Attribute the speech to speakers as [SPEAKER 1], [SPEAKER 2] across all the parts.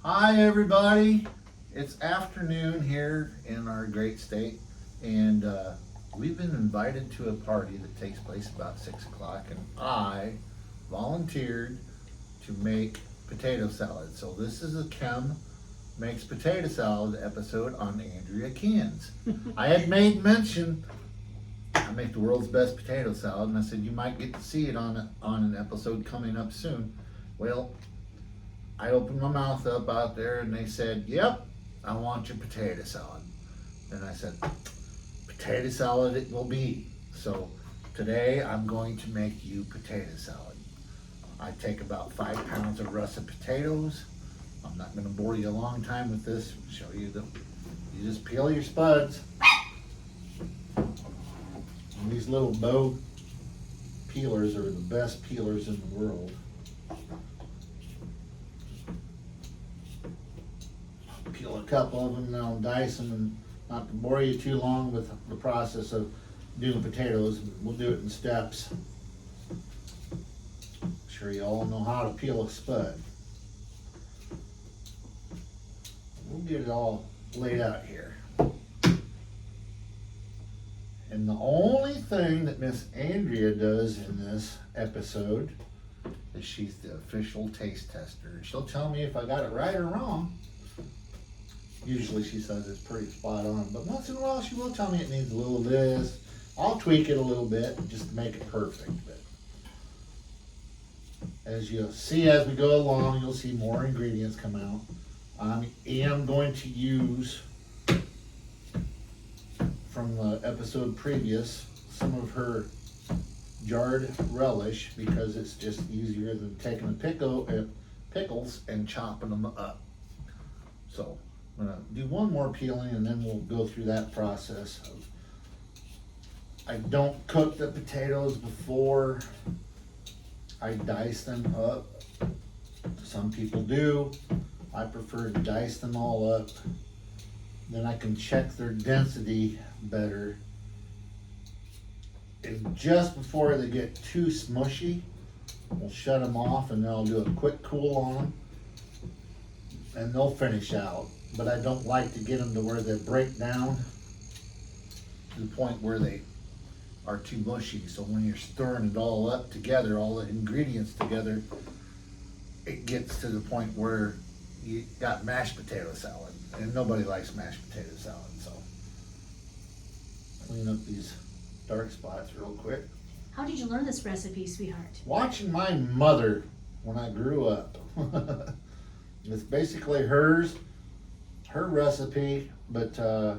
[SPEAKER 1] Hi everybody, it's afternoon here in our great state, and we've been invited to a party that takes place about 6 o'clock, and I volunteered to make potato salad. So this is a Kim Makes Potato Salad episode on Andrea Cans. I had made mention I make the world's best potato salad, and I said you might get to see it on an episode coming up soon. Well, I opened my mouth up out there and they said, yep, I want your potato salad. And I said, potato salad it will be. So today I'm going to make you potato salad. I take about 5 pounds of russet potatoes. I'm not going to bore you a long time with this. Show you you just peel your spuds. And these little bow peelers are the best peelers in the world. Peel a couple of them, and I'll dice them, and not to bore you too long with the process of doing potatoes, we'll do it in steps. I'm sure you all know how to peel a spud. We'll get it all laid out here. And the only thing that Miss Andrea does in this episode is she's the official taste tester. She'll tell me if I got it right or wrong. Usually she says it's pretty spot on, but once in a while she will tell me it needs a little of this. I'll tweak it a little bit just to make it perfect. But as you'll see as we go along, you'll see more ingredients come out. I am going to use, from the episode previous, some of her jarred relish because it's just easier than taking the pickles and chopping them up. So I'm gonna do one more peeling and then we'll go through that process. I don't cook the potatoes before I dice them up. Some people do. I prefer to dice them all up. Then I can check their density better. And just before they get too smushy, we'll shut them off and then I'll do a quick cool on them. And they'll finish out. But I don't like to get them to where they break down to the point where they are too mushy. So when you're stirring it all up together, all the ingredients together, it gets to the point where you got mashed potato salad. And nobody likes mashed potato salad, so clean up these dark spots real quick.
[SPEAKER 2] How did you learn this recipe, sweetheart?
[SPEAKER 1] Watching my mother when I grew up. It's basically her recipe, but I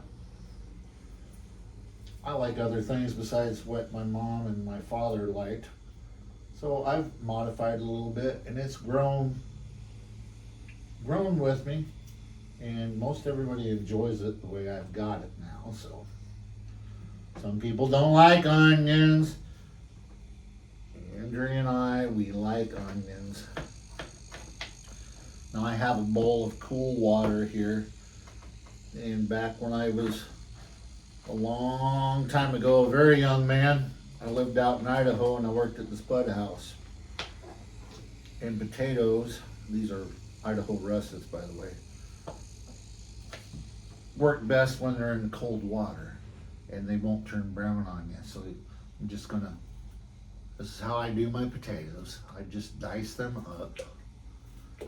[SPEAKER 1] like other things besides what my mom and my father liked. So I've modified a little bit, and it's grown with me, and most everybody enjoys it the way I've got it now. So some people don't like onions. Andrea and I, we like onions. Now I have a bowl of cool water here. And back when I was a long time ago, a very young man, I lived out in Idaho and I worked at the spud house. And potatoes, these are Idaho russets by the way, work best when they're in cold water and they won't turn brown on you. So I'm just gonna, this is how I do my potatoes. I just dice them up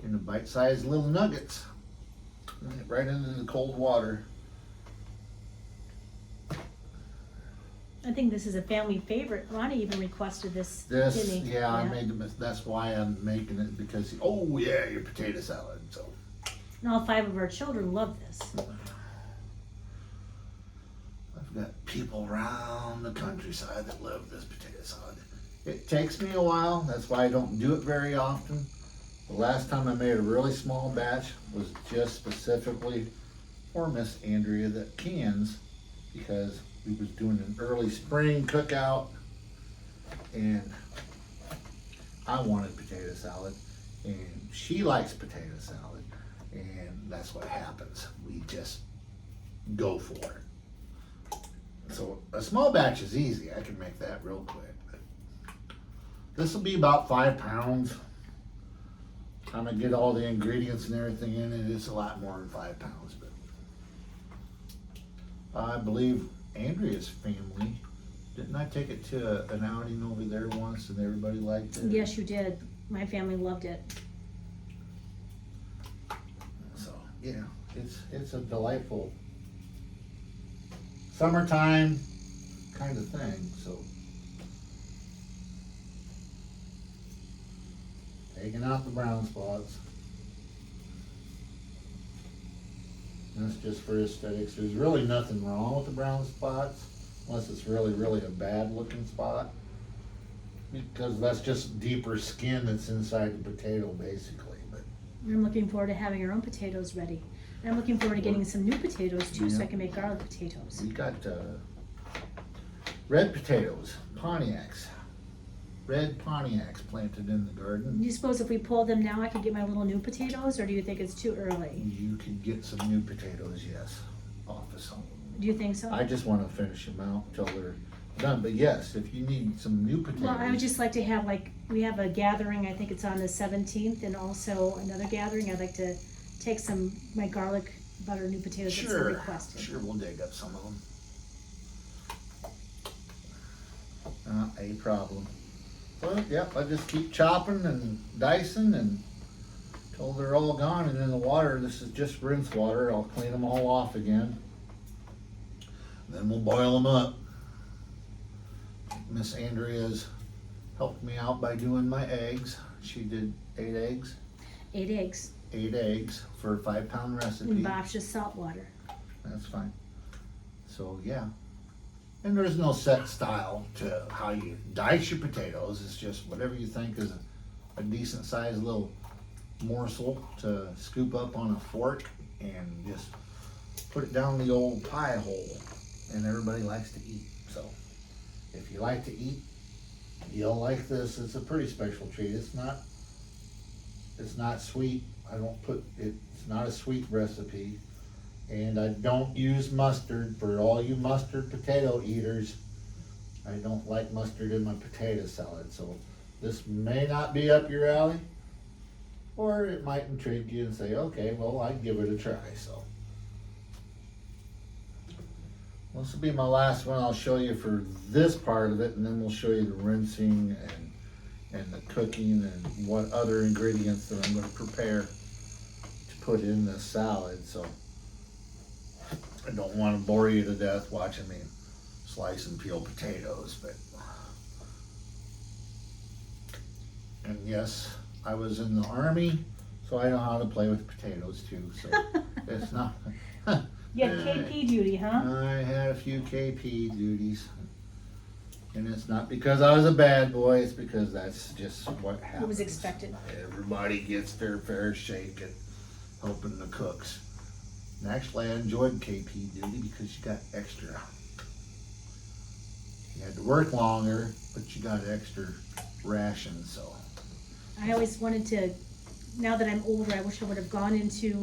[SPEAKER 1] into bite-sized little nuggets. Right into the cold water.
[SPEAKER 2] I think this is a family favorite. Ronnie even requested this, didn't he?
[SPEAKER 1] Yeah, I made them. That's why I'm making it, because oh yeah, your potato salad. So.
[SPEAKER 2] And all 5 of our children love this.
[SPEAKER 1] I've got people around the countryside that love this potato salad. It takes me a while. That's why I don't do it very often. The last time I made a really small batch was just specifically for Miss Andrea that cans, because we was doing an early spring cookout and I wanted potato salad and she likes potato salad, and that's what happens. We just go for it. So a small batch is easy. I can make that real quick. This will be about 5 pounds. time I get all the ingredients and everything in it, it's a lot more than 5 pounds. But I believe Andrea's family, didn't I take it to an outing over there once and everybody liked it?
[SPEAKER 2] Yes, you did. My family loved it.
[SPEAKER 1] So yeah, it's a delightful summertime kind of thing. So taking out the brown spots. And that's just for aesthetics. There's really nothing wrong with the brown spots, unless it's really, really a bad looking spot. Because that's just deeper skin that's inside the potato, basically. But
[SPEAKER 2] I'm looking forward to having our own potatoes ready. And I'm looking forward to getting some new potatoes too, so
[SPEAKER 1] Yeah.
[SPEAKER 2] I can make garlic potatoes.
[SPEAKER 1] we got red potatoes, Pontiacs. Red Pontiacs planted in the garden.
[SPEAKER 2] Do you suppose if we pull them now, I could get my little new potatoes, or do you think it's too early?
[SPEAKER 1] You can get some new potatoes, yes, off of some.
[SPEAKER 2] Do you think so?
[SPEAKER 1] I just want to finish them out until they're done. But yes, if you need some new potatoes.
[SPEAKER 2] Well, I would just like to have, we have a gathering, I think it's on the 17th, and also another gathering. I'd like to take my garlic butter new potatoes that's been requested.
[SPEAKER 1] Sure, we'll dig up some of them. Not a problem. Well, yep, I just keep chopping and dicing until they're all gone. And in the water, this is just rinse water. I'll clean them all off again. Then we'll boil them up. Miss Andrea's helped me out by doing my eggs. She did 8 eggs.
[SPEAKER 2] 8 eggs.
[SPEAKER 1] 8 eggs for a 5-pound recipe.
[SPEAKER 2] And Bob's just salt water.
[SPEAKER 1] That's fine. So yeah. And there's no set style to how you dice your potatoes. It's just whatever you think is a decent sized little morsel to scoop up on a fork and just put it down the old pie hole. And everybody likes to eat. So if you like to eat, you'll like this. It's a pretty special treat. It's not sweet. It's not a sweet recipe. And I don't use mustard. For all you mustard potato eaters, I don't like mustard in my potato salad. So this may not be up your alley, or it might intrigue you and say, okay, well, I'd give it a try. So this will be my last one I'll show you for this part of it, and then we'll show you the rinsing and the cooking and what other ingredients that I'm going to prepare to put in the salad. So I don't want to bore you to death watching me slice and peel potatoes, and yes, I was in the Army, so I know how to play with potatoes too. So it's not.
[SPEAKER 2] You had KP duty, huh?
[SPEAKER 1] I had a few KP duties, and it's not because I was a bad boy. It's because that's just what happens.
[SPEAKER 2] It was expected.
[SPEAKER 1] Everybody gets their fair shake at helping the cooks. And actually, I enjoyed KP duty because you got extra. You had to work longer, but you got extra rations. So
[SPEAKER 2] I always wanted to, now that I'm older, I wish I would have gone into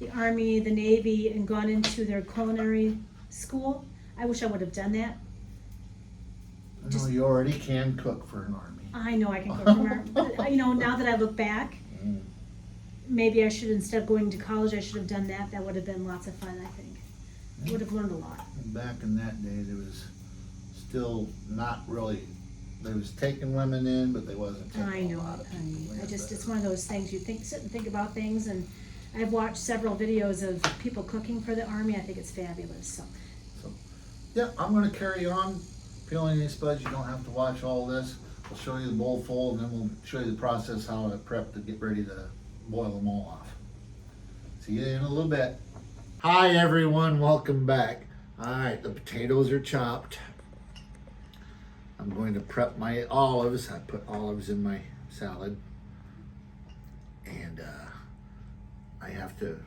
[SPEAKER 2] the Army, the Navy, and gone into their culinary school. I wish I would have done that.
[SPEAKER 1] I know you already can cook for an Army.
[SPEAKER 2] I know I can cook from her, but now that I look back, maybe I should, instead of going to college, I should have done that. That would have been lots of fun, I think. I would have learned a lot.
[SPEAKER 1] Back in that day, there was still not really, they was taking women in, but they wasn't taking a lot of people in.
[SPEAKER 2] It's one of those things, you sit and think about things, and I've watched several videos of people cooking for the Army. I think it's fabulous, so.
[SPEAKER 1] Yeah, I'm gonna carry on peeling these spuds. You don't have to watch all this. We'll show you the bowl full, and then we'll show you the process how to prep to get ready to boil them all off. See you in a little bit. Hi everyone, welcome back. Alright, the potatoes are chopped. I'm going to prep my olives. I put olives in my salad. And I have to,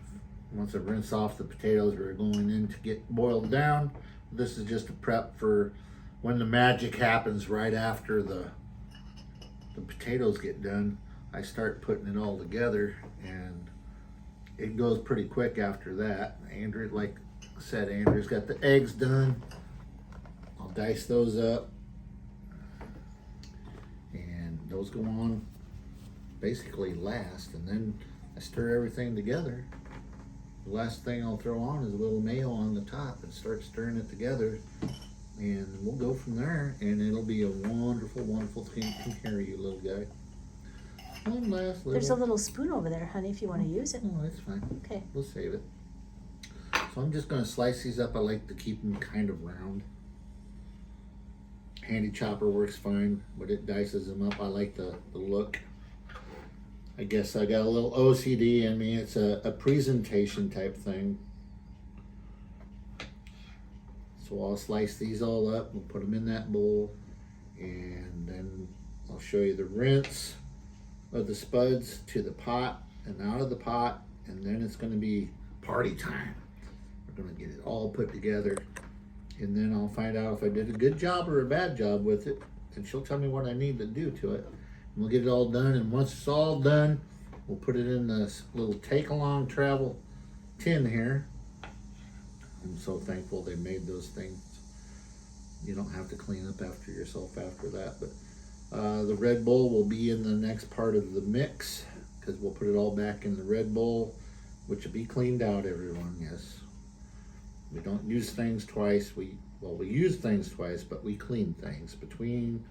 [SPEAKER 1] once I rinse off the potatoes, we're going in to get boiled down. This is just a prep for when the magic happens right after the potatoes get done. I start putting it all together, and it goes pretty quick after that. Andrew, like I said, Andrew's got the eggs done. I'll dice those up, and those go on basically last, and then I stir everything together. The last thing I'll throw on is a little mayo on the top and start stirring it together, and we'll go from there, and it'll be a wonderful, wonderful thing. Come here, you little guy. One last little.
[SPEAKER 2] There's a little spoon over there, honey, if you want to use it.
[SPEAKER 1] Oh, that's fine.
[SPEAKER 2] Okay.
[SPEAKER 1] We'll save it. So I'm just going to slice these up. I like to keep them kind of round. Handy chopper works fine, but it dices them up. I like the look. I guess I got a little OCD in me. It's a presentation type thing. So I'll slice these all up. We'll put them in that bowl. And then I'll show you the rinse of the spuds to the pot and out of the pot. And then it's going to be party time. We're going to get it all put together. And then I'll find out if I did a good job or a bad job with it. And she'll tell me what I need to do to it. And we'll get it all done. And once it's all done, we'll put it in this little take-along travel tin here. I'm so thankful they made those things. You don't have to clean up after yourself after that. But the red bowl will be in the next part of the mix, because we'll put it all back in the red bowl, which will be cleaned out, everyone, yes. We don't use things twice. We use things twice, but we clean things between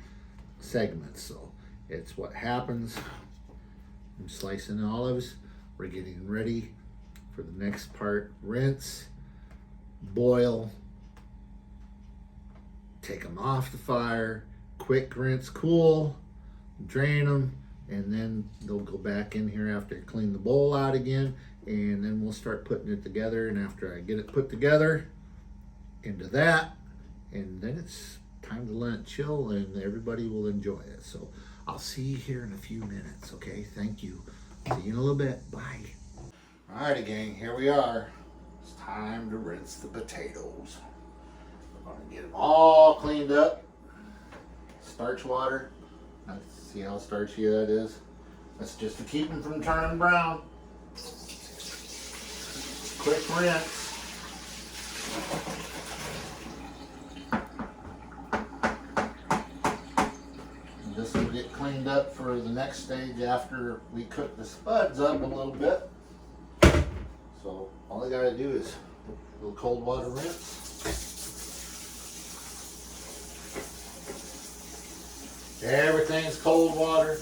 [SPEAKER 1] segments. So it's what happens. I'm slicing olives. We're getting ready for the next part. Rinse, boil, take them off the fire, quick rinse, cool, drain them, and then they'll go back in here after I clean the bowl out again, and then we'll start putting it together. And after I get it put together into that, and then it's time to let it chill and everybody will enjoy it. So I'll see you here in a few minutes, okay? Thank you. See you in a little bit. Bye. Alrighty, gang, here we are. It's time to rinse the potatoes. We're gonna get them all cleaned up. Starch water. See how starchy that is? That's just to keep them from turning brown. Quick rinse. And this will get cleaned up for the next stage after we cook the spuds up a little bit. So all I gotta do is a little cold water rinse. Everything's cold water.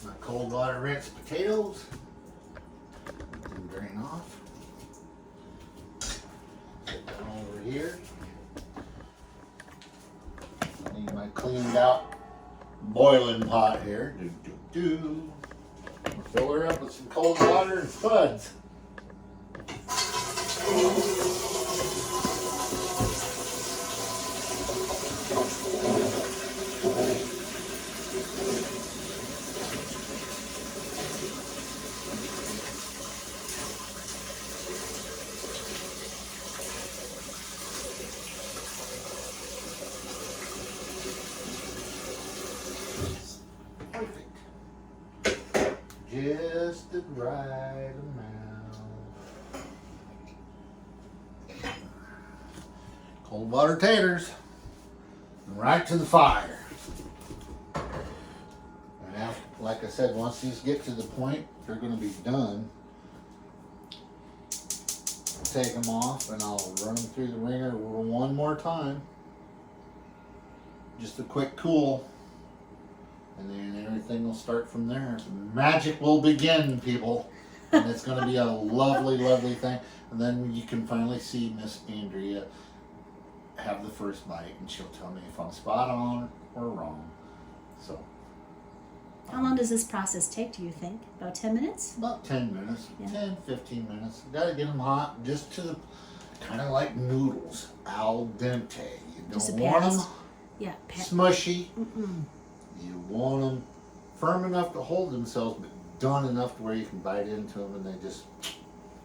[SPEAKER 1] My cold water rinse potatoes. And drain off. Put that over here. Need my cleaned out boiling pot here. Fill her up with some cold water and spuds. Just the right amount. Cold water taters. Right to the fire. And after, like I said, once these get to the point, they're going to be done. I'll take them off and I'll run them through the wringer one more time. Just a quick cool. And then everything will start from there. Magic will begin, people. And it's going to be a lovely, lovely thing. And then you can finally see Miss Andrea have the first bite. And she'll tell me if I'm spot on or wrong. So.
[SPEAKER 2] How long does this process take, do you think? About 10 minutes?
[SPEAKER 1] About 10 minutes.
[SPEAKER 2] Yeah.
[SPEAKER 1] 10, 15 minutes. Got to get them hot just to the, kind of like noodles. Al dente. You don't want them smushy. You want them firm enough to hold themselves, but done enough to where you can bite into them and they just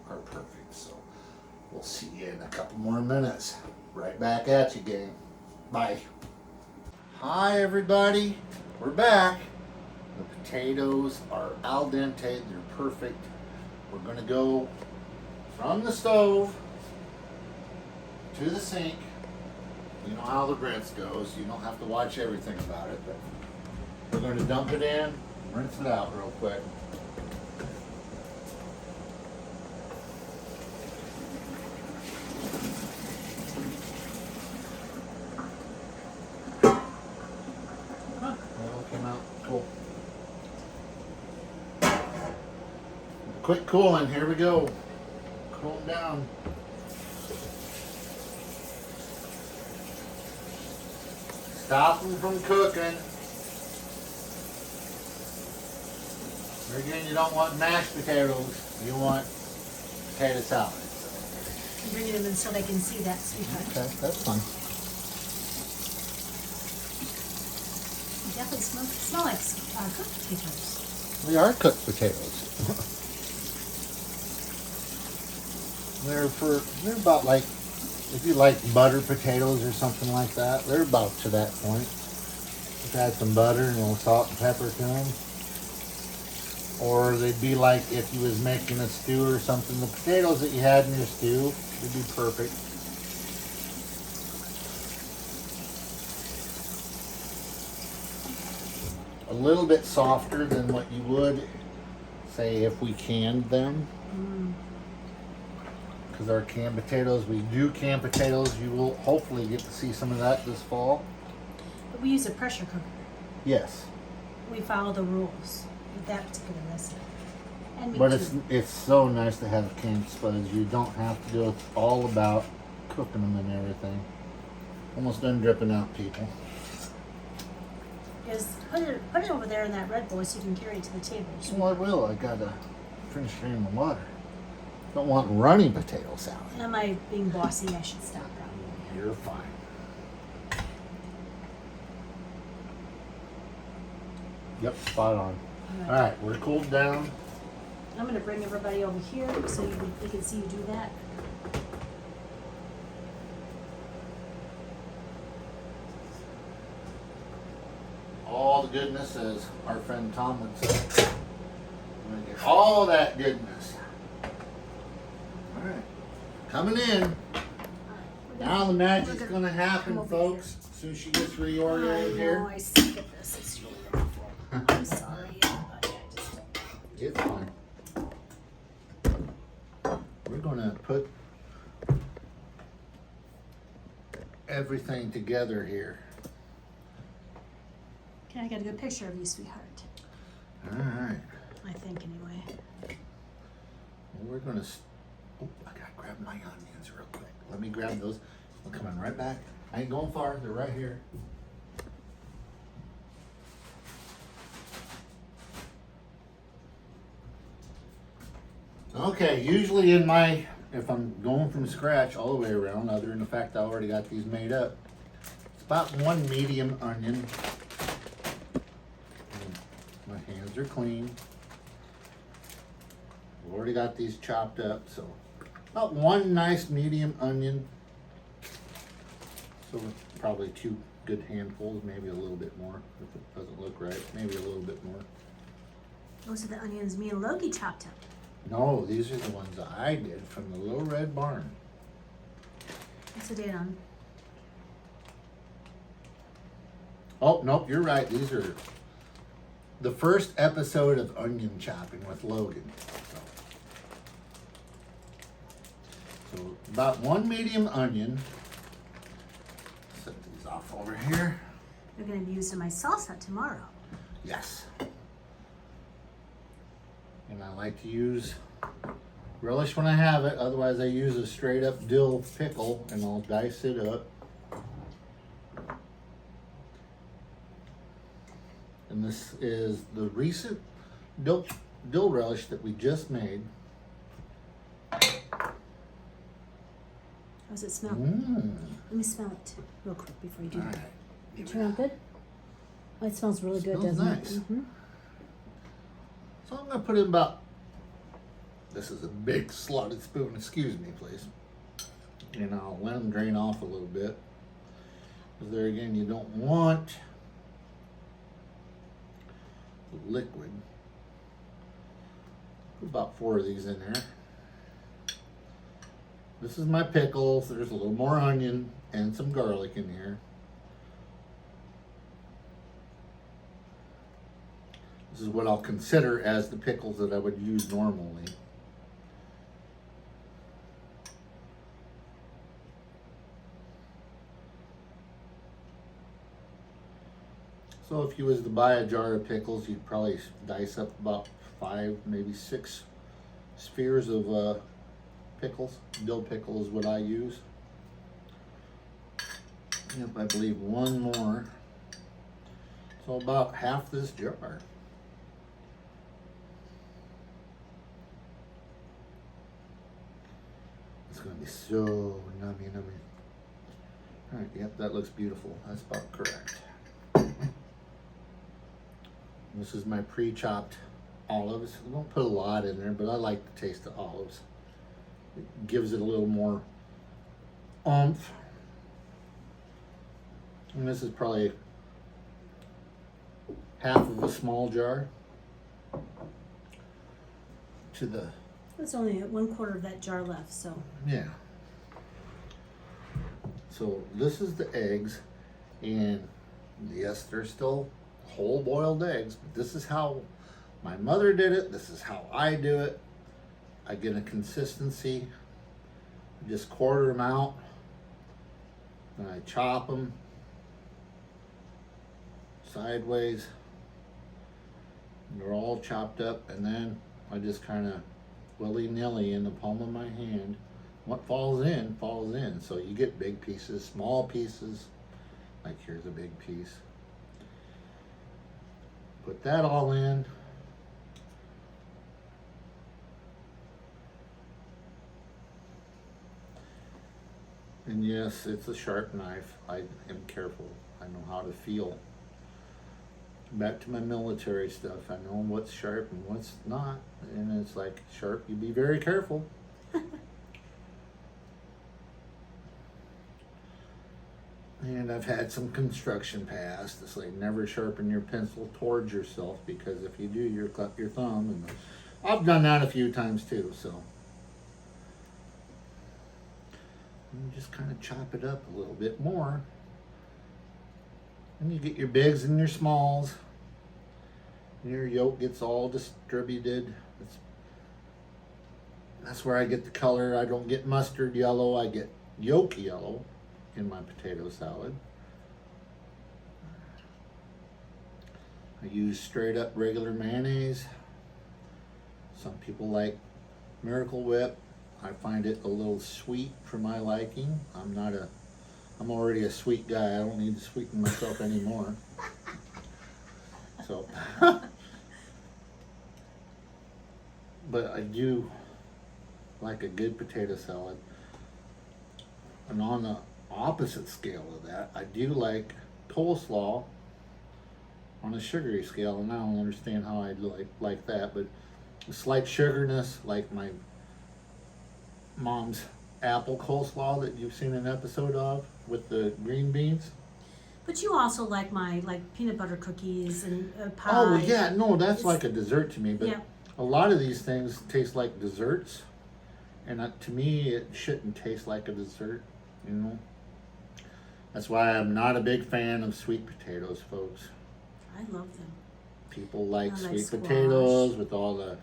[SPEAKER 1] are perfect. So we'll see you in a couple more minutes. Right back at you, gang. Bye. Hi, everybody. We're back. The potatoes are al dente. They're perfect. We're going to go from the stove to the sink. You know how the rinse goes. You don't have to watch everything about it. But we're going to dump it in, rinse it out real quick. That'll come out cool. Quick cooling. Here we go. Cool 'em down. Stop them from cooking. Here again, you don't want mashed potatoes. You want potato salad.
[SPEAKER 2] I'm bringing them in so they can see that, sweetheart.
[SPEAKER 1] Okay, that's fine.
[SPEAKER 2] It definitely smell like cooked potatoes.
[SPEAKER 1] We are cooked potatoes. They're about like, if you like butter potatoes or something like that, they're about to that point. Just add some butter and a little salt and pepper to them. Or they'd be like if you was making a stew or something, the potatoes that you had in your stew would be perfect. A little bit softer than what you would, say, if we canned them. Because our canned potatoes, we do canned potatoes. You will hopefully get to see some of that this fall.
[SPEAKER 2] But we use a pressure cooker.
[SPEAKER 1] Yes.
[SPEAKER 2] We follow the rules with that particular recipe. And me
[SPEAKER 1] But
[SPEAKER 2] too.
[SPEAKER 1] it's so nice to have canned spuds. You don't have to do it. It's all about cooking them and everything. Almost done dripping out, people.
[SPEAKER 2] Just put it over there in that red bowl so you can carry it to the table.
[SPEAKER 1] Well, I will. I gotta finish draining the water. Don't want runny potato salad.
[SPEAKER 2] Am I being bossy? I should stop that.
[SPEAKER 1] You're fine. Yep, spot on. All right, we're cooled down.
[SPEAKER 2] I'm going to bring everybody over here so they can see you do that.
[SPEAKER 1] All the goodness, as our friend Tom would say. I'm gonna get all that goodness. All right, coming in. Now the magic's gonna happen,
[SPEAKER 2] come over
[SPEAKER 1] folks. As soon as she gets reordered here.
[SPEAKER 2] I suck at this. It's really awful. I'm sorry, everybody.
[SPEAKER 1] It's fine. We're gonna put everything together here.
[SPEAKER 2] Okay, I got a good picture of you, sweetheart.
[SPEAKER 1] All right.
[SPEAKER 2] I think, anyway.
[SPEAKER 1] We're gonna. Oh, I gotta grab my onions real quick. Let me grab those. I'm coming right back. I ain't going far. They're right here. Okay, usually if I'm going from scratch all the way around, other than the fact I already got these made up, it's about 1 medium onion. My hands are clean. I've already got these chopped up, so about 1 nice medium onion. So probably 2 good handfuls, maybe a little bit more if it doesn't look right. Maybe a little bit more.
[SPEAKER 2] Those are the onions me and Logie chopped up.
[SPEAKER 1] No, these are the ones that I did from the Little Red Barn.
[SPEAKER 2] What's the date on?
[SPEAKER 1] Oh, nope, you're right. These are the first episode of onion chopping with Logan. So about 1 medium onion. Set these off over here.
[SPEAKER 2] They're going to be used in my salsa tomorrow.
[SPEAKER 1] Yes. And I like to use relish when I have it. Otherwise I use a straight up dill pickle and I'll dice it up. And this is the recent dill relish that we just made.
[SPEAKER 2] How does it smell?
[SPEAKER 1] Mmm.
[SPEAKER 2] Let me smell it real quick before you do
[SPEAKER 1] All
[SPEAKER 2] that.
[SPEAKER 1] right.
[SPEAKER 2] It turned out good? Oh, it smells really good,
[SPEAKER 1] Smells
[SPEAKER 2] doesn't
[SPEAKER 1] nice.
[SPEAKER 2] it? Mm-hmm.
[SPEAKER 1] So I'm gonna put in about, this is a big slotted spoon, excuse me please. And I'll let them drain off a little bit. Because there again, you don't want liquid. Put about 4 of these in there. This is my pickles. There's a little more onion and some garlic in here. This is what I'll consider as the pickles that I would use normally. So if you was to buy a jar of pickles, you'd probably dice up about 5, maybe 6 spheres of pickles. Dill pickle is what I use. Yep, I believe one more. So about half this jar. It's gonna be so nummy. Alright, yep, that looks beautiful. That's about correct. This is my pre-chopped olives. I don't put a lot in there, but I like the taste of olives. It gives it a little more oomph. And this is probably half of a small jar to the,
[SPEAKER 2] There's only 1/4 of that jar left, so.
[SPEAKER 1] yeah. So this is the eggs, and yes, they're still whole boiled eggs, but this is how my mother did it. This is how I do it. I get a consistency. Just quarter them out, and I chop them sideways. And they're all chopped up, and then I just kind of willy-nilly in the palm of my hand. What falls in, falls in. So you get big pieces, small pieces. Like here's a big piece. Put that all in. And yes, it's a sharp knife. I am careful. I know how to feel. Back to my military stuff. I know what's sharp and what's not. And it's like, sharp, you be very careful. And I've had some construction past. It's like never sharpen your pencil towards yourself, because if you do, you'll cut your thumb. And I've done that a few times too, so. And just kind of chop it up a little bit more. And you get your bigs and your smalls. And your yolk gets all distributed. That's where I get the color. I don't get mustard yellow, I get yolk yellow in my potato salad. I use straight up regular mayonnaise. Some people like Miracle Whip. I find it a little sweet for my liking. I'm already a sweet guy. I don't need to sweeten myself anymore. So, but I do like a good potato salad. And on the opposite scale of that, I do like coleslaw on a sugary scale, and I don't understand how I like that, but a slight sugarness, like my mom's apple coleslaw that you've seen an episode of with the green beans.
[SPEAKER 2] But you also like my peanut butter cookies and pie.
[SPEAKER 1] Oh yeah, no, that's like a dessert to me. But
[SPEAKER 2] yeah.
[SPEAKER 1] A lot of these things taste like desserts, and to me, it shouldn't taste like a dessert. You know, that's why I'm not a big fan of sweet potatoes, folks.
[SPEAKER 2] I love them.
[SPEAKER 1] People like sweet
[SPEAKER 2] squash.
[SPEAKER 1] potatoes with all the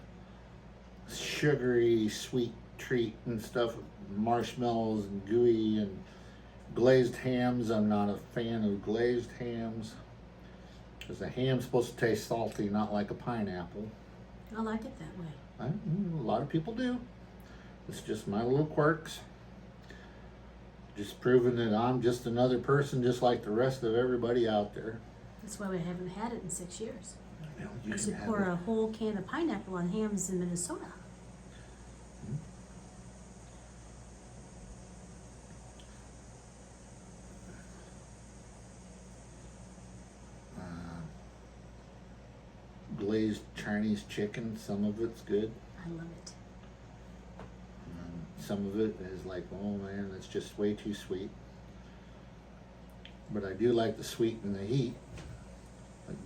[SPEAKER 1] sugary sweet treat and stuff, marshmallows and gooey and glazed hams. I'm not a fan of glazed hams, because the ham's supposed to taste salty, not like a pineapple.
[SPEAKER 2] I like it that way.
[SPEAKER 1] A lot of people do. It's just my little quirks. Just proving that I'm just another person, just like the rest of everybody out there.
[SPEAKER 2] That's why we haven't had it in 6 years.
[SPEAKER 1] You
[SPEAKER 2] We
[SPEAKER 1] can
[SPEAKER 2] should
[SPEAKER 1] have
[SPEAKER 2] pour
[SPEAKER 1] it.
[SPEAKER 2] a whole can of pineapple on hams in Minnesota.
[SPEAKER 1] Glazed Chinese chicken, some of it's good.
[SPEAKER 2] I love it.
[SPEAKER 1] Some of it is like, oh man, that's just way too sweet. But I do like the sweet and the heat. Like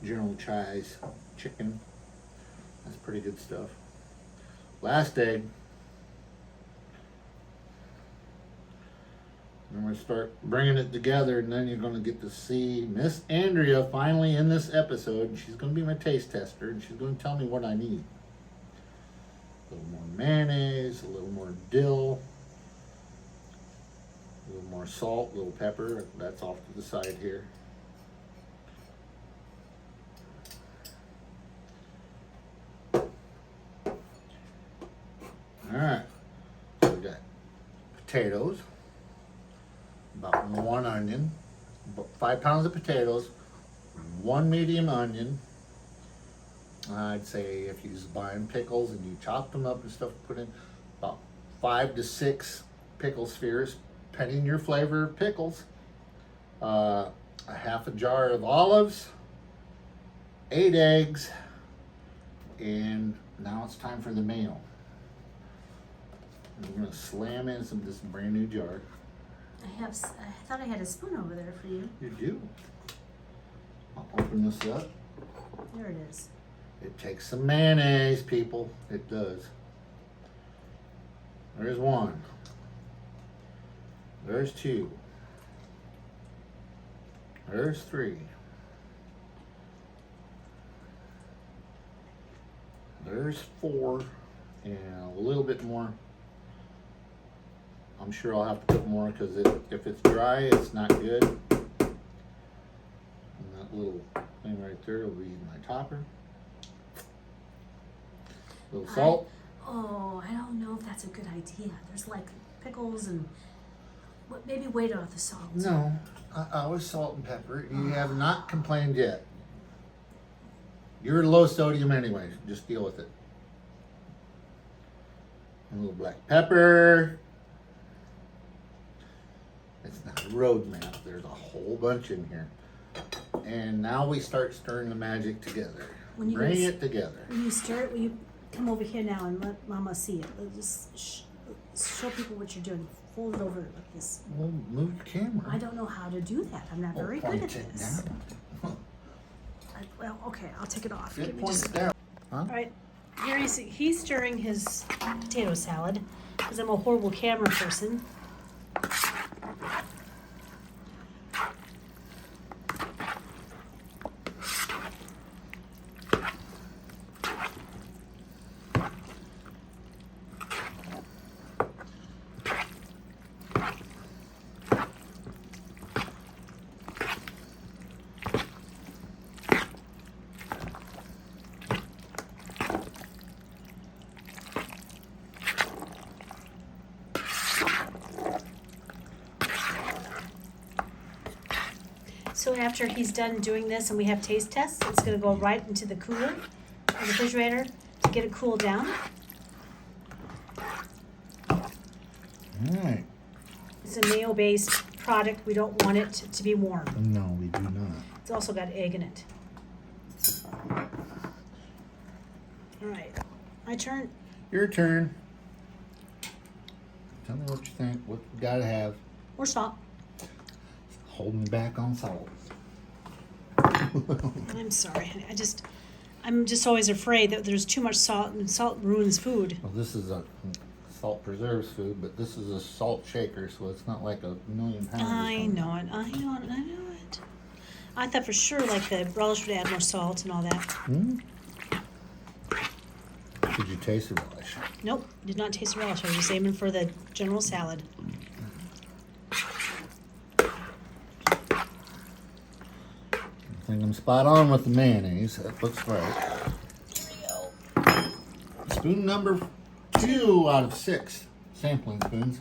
[SPEAKER 1] General Chai's chicken. That's pretty good stuff. Last egg. I'm going to start bringing it together, and then you're going to get to see Miss Andrea finally in this episode. She's going to be my taste tester, and she's going to tell me what I need. A little more mayonnaise, a little more dill, a little more salt, a little pepper. That's off to the side here. Alright, so we got potatoes, about 1 onion, about 5 pounds of potatoes, 1 medium onion. I'd say if you're buying pickles and you chop them up and stuff, put in about 5 to 6 pickle spheres, depending on your flavor of pickles. A half a jar of olives, 8 eggs, and now it's time for the mayo. I'm gonna slam in some this brand new jar.
[SPEAKER 2] I thought I had a spoon over there for you.
[SPEAKER 1] You do. I'll open this up.
[SPEAKER 2] There it is.
[SPEAKER 1] It takes some mayonnaise, people. It does. There's 1. There's 2. There's 3. There's 4. And a little bit more. I'm sure I'll have to put more because if it's dry, it's not good. And that little thing right there will be my topper. A little salt.
[SPEAKER 2] I don't know if that's a good idea. There's like pickles and maybe wait on the salt.
[SPEAKER 1] No, I always salt and pepper. You have not complained yet. You're low sodium anyway. Just deal with it. A little black pepper. It's not a road map. There's a whole bunch in here. And now we start stirring the magic together. Bring it together.
[SPEAKER 2] When you stir it, will you come over here now and let Mama see it? Just show people what you're doing. Fold it over like this.
[SPEAKER 1] Well, move your camera.
[SPEAKER 2] I don't know how to do that. I'm not very good at
[SPEAKER 1] Point it
[SPEAKER 2] this.
[SPEAKER 1] down.
[SPEAKER 2] Well, okay, I'll take it off.
[SPEAKER 1] It
[SPEAKER 2] Give me
[SPEAKER 1] points
[SPEAKER 2] just-
[SPEAKER 1] down. Huh?
[SPEAKER 2] All right, here he's stirring his potato salad because I'm a horrible camera person. So after he's done doing this and we have taste tests, it's gonna go right into the cooler, the refrigerator, to get it cooled down.
[SPEAKER 1] Alright.
[SPEAKER 2] It's a mayo-based product. We don't want it to be warm.
[SPEAKER 1] No, we do not.
[SPEAKER 2] It's also got egg in it. All right, my turn.
[SPEAKER 1] Your turn. Tell me what you think. What you gotta have.
[SPEAKER 2] More salt.
[SPEAKER 1] Holding me back on salt.
[SPEAKER 2] I'm sorry, honey. I'm just always afraid that there's too much salt and salt ruins food.
[SPEAKER 1] Well, this is a salt preserves food, but this is a salt shaker, so it's not like a million pounds.
[SPEAKER 2] I know it. I thought for sure like the relish would add more salt and all that.
[SPEAKER 1] Hmm? Did you taste the relish?
[SPEAKER 2] Nope, did not taste the relish. I was just aiming for the general salad.
[SPEAKER 1] I think I'm spot on with the mayonnaise. That looks right. Spoon number 2 out of 6 sampling spoons.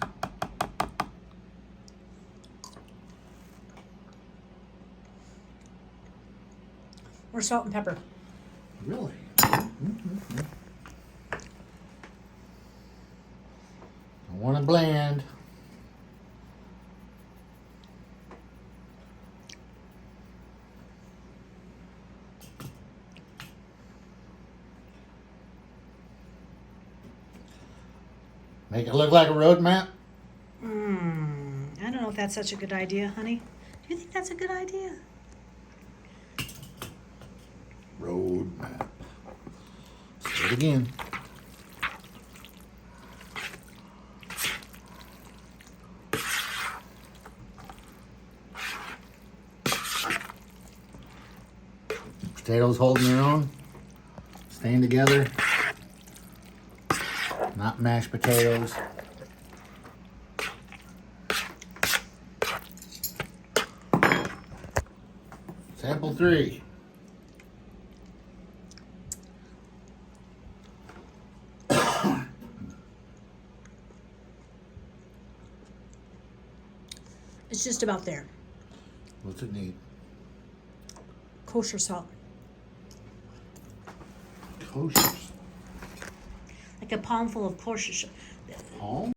[SPEAKER 2] More salt and pepper.
[SPEAKER 1] Really? I want it bland. Make it look like a road map?
[SPEAKER 2] I don't know if that's such a good idea, honey. Do you think that's a good idea?
[SPEAKER 1] it again. Potatoes holding their own, staying together. Not mashed potatoes. Sample 3.
[SPEAKER 2] It's just about there.
[SPEAKER 1] What's it need?
[SPEAKER 2] Kosher salt.
[SPEAKER 1] Kosher.
[SPEAKER 2] Like a palmful of kosher salt.
[SPEAKER 1] Palm?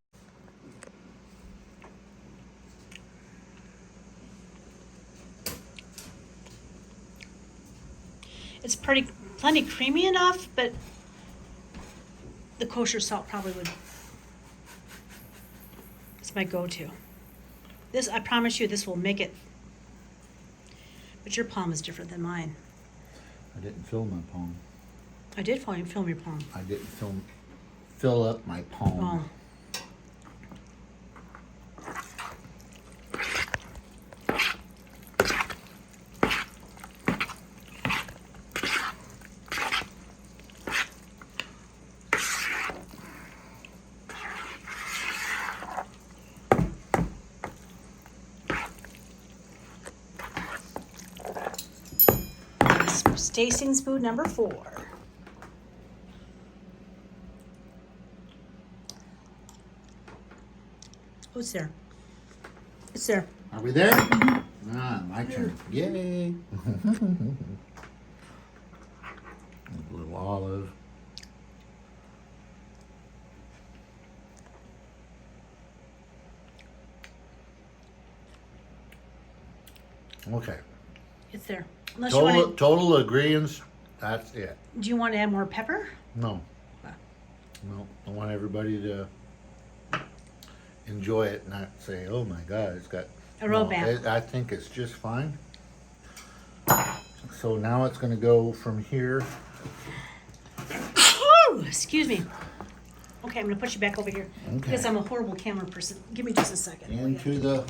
[SPEAKER 2] It's plenty creamy enough, but the kosher salt probably would. It's my go-to. This, I promise you, this will make it. But your palm is different than mine.
[SPEAKER 1] I didn't fill my palm.
[SPEAKER 2] I did film your palm.
[SPEAKER 1] I didn't fill up my palm.
[SPEAKER 2] Oh. Tasting spoon number 4. Oh, it's there. It's there.
[SPEAKER 1] Are we there? Ah, my turn. Yay! A little olive. Okay.
[SPEAKER 2] It's there. Unless you want
[SPEAKER 1] Total agreeance. That's it.
[SPEAKER 2] Do you want to add more pepper?
[SPEAKER 1] No.
[SPEAKER 2] Ah.
[SPEAKER 1] No. I want everybody to enjoy it, not say, "Oh my God, it's got."
[SPEAKER 2] A real bad.
[SPEAKER 1] I think it's just fine. So now it's going to go from here.
[SPEAKER 2] Oh, excuse me. Okay, I'm going to put you back over here
[SPEAKER 1] Okay.
[SPEAKER 2] because I'm a horrible camera person. Give me just a second.
[SPEAKER 1] Into the.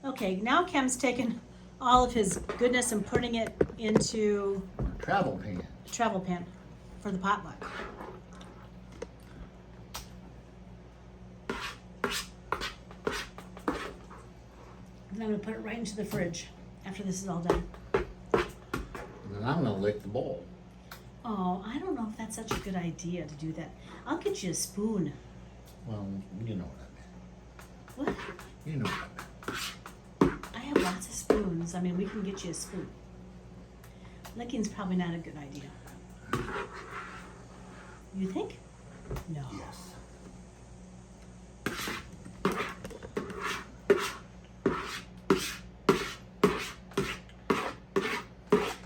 [SPEAKER 2] Okay, now Kem's taken all of his goodness and putting it into
[SPEAKER 1] Travel pan.
[SPEAKER 2] the travel pan for the potluck. And I'm going to put it right into the fridge after this is all done.
[SPEAKER 1] And then I'm going to lick the bowl.
[SPEAKER 2] Oh, I don't know if that's such a good idea to do that. I'll get you a spoon.
[SPEAKER 1] Well, you know what I
[SPEAKER 2] What?
[SPEAKER 1] meant. You know what I meant.
[SPEAKER 2] I have lots of spoons. I mean, we can get you a spoon. Licking's probably not a good idea. You think? No.
[SPEAKER 1] Yes.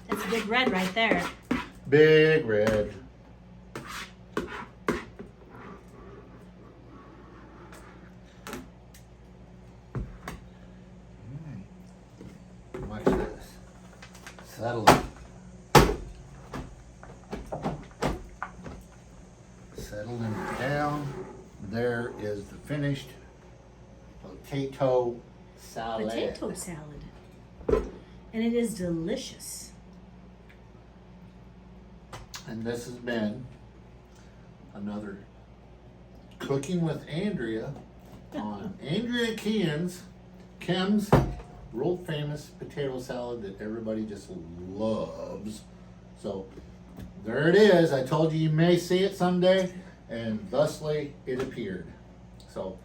[SPEAKER 2] That's a big red right there.
[SPEAKER 1] Big red. Watch this. Settle it. Settling it down. There is the finished potato salad.
[SPEAKER 2] Potato salad. And it is delicious.
[SPEAKER 1] And this has been another Cooking with Andrea on Andrea Kim's world famous potato salad that everybody just loves. So there it is. I told you may see it someday, and thusly it appeared. So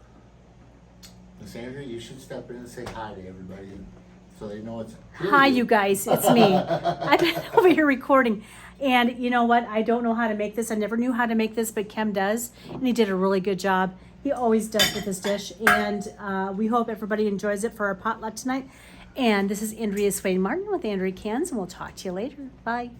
[SPEAKER 1] Miss Andrea, you should step in and say hi to everybody so they know it's
[SPEAKER 2] Hi, you guys. It's me. I've been over here recording. And you know what? I don't know how to make this. I never knew how to make this, but Kem does. And he did a really good job. He always does with this dish. And we hope everybody enjoys it for our potluck tonight. And this is Andrea Swain Martin with Andrea Cans, and we'll talk to you later. Bye.